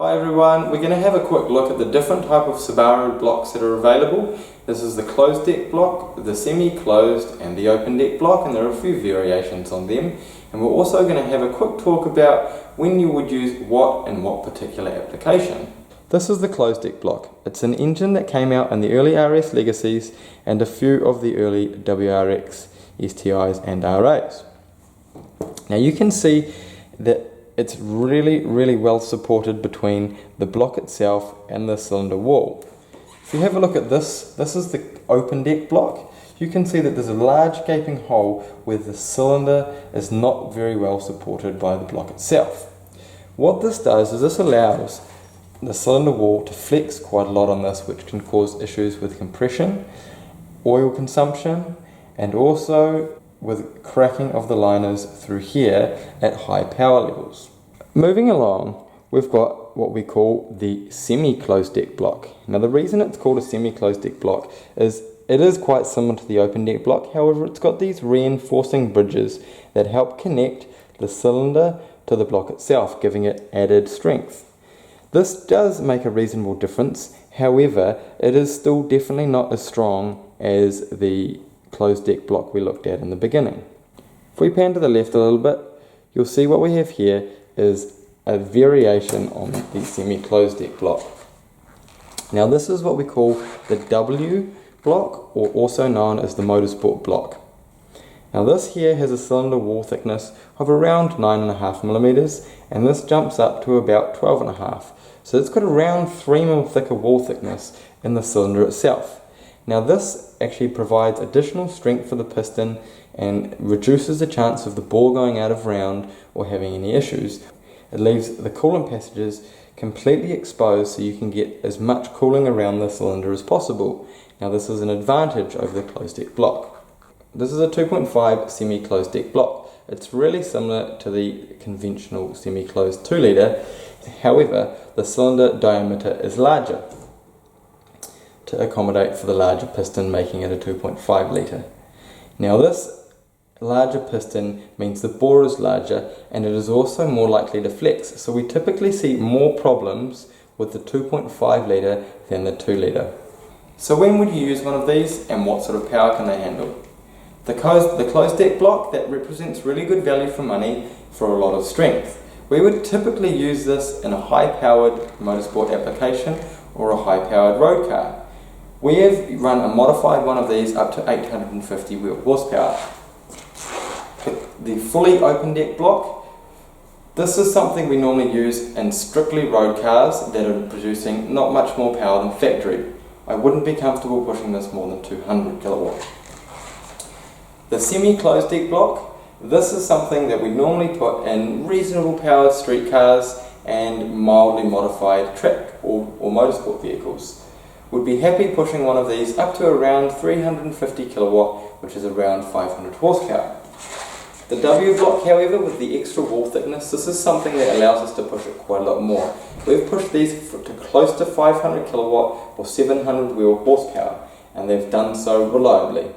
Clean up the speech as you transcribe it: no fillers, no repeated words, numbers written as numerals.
Hi everyone, we're going to have a quick look at the different type of Subaru blocks that are available. This is the closed deck block, the semi-closed and the open deck block, and there are a few variations on them. And we're also going to have a quick talk about when you would use what in what particular application. This is the closed deck block. It's an engine that came out in the early RS Legacies and a few of the early WRX, STIs and RAs. Now you can see that it's really well supported between the block itself and the cylinder wall. If you have a look at this, this is the open deck block. You can see that there's a large gaping hole where the cylinder is not very well supported by the block itself. What this does is this allows the cylinder wall to flex quite a lot on this, which can cause issues with compression, oil consumption, and also with cracking of the liners through here at high power levels. Moving along, we've got what we call the semi-closed deck block. Now the reason it's called a semi-closed deck block is it is quite similar to the open deck block, however it's got these reinforcing bridges that help connect the cylinder to the block itself, giving it added strength. This does make a reasonable difference, however it is still definitely not as strong as the closed deck block we looked at in the beginning. If we pan to the left a little bit, you'll see what we have here is a variation on the semi-closed deck block. Now this is what we call the W block, or also known as the Motorsport block. Now this here has a cylinder wall thickness of around 9.5 millimeters, and this jumps up to about 12.5. So it's got around 3 mm thicker wall thickness in the cylinder itself. Now this actually provides additional strength for the piston and reduces the chance of the bore going out of round or having any issues. It leaves the coolant passages completely exposed so you can get as much cooling around the cylinder as possible. Now this is an advantage over the closed deck block. This is a 2.5 semi-closed deck block. It's really similar to the conventional semi-closed 2 litre, however the cylinder diameter is larger to accommodate for the larger piston, making it a 2.5 litre. Now this larger piston means the bore is larger and it is also more likely to flex, so we typically see more problems with the 2.5 litre than the 2 litre. So when would you use one of these and what sort of power can they handle? The closed deck block, that represents really good value for money for a lot of strength. We would typically use this in a high powered motorsport application or a high powered road car. We have run a modified one of these up to 850 wheel horsepower. The fully open deck block, this is something we normally use in strictly road cars that are producing not much more power than factory. I wouldn't be comfortable pushing this more than 200 kilowatt. The semi-closed deck block, this is something that we normally put in reasonable powered street cars and mildly modified track or motorsport vehicles. Would be happy pushing one of these up to around 350 kilowatt, which is around 500 horsepower. The W block, however, with the extra wall thickness, this is something that allows us to push it quite a lot more. We've pushed these to close to 500 kilowatt or 700 wheel horsepower, and they've done so reliably.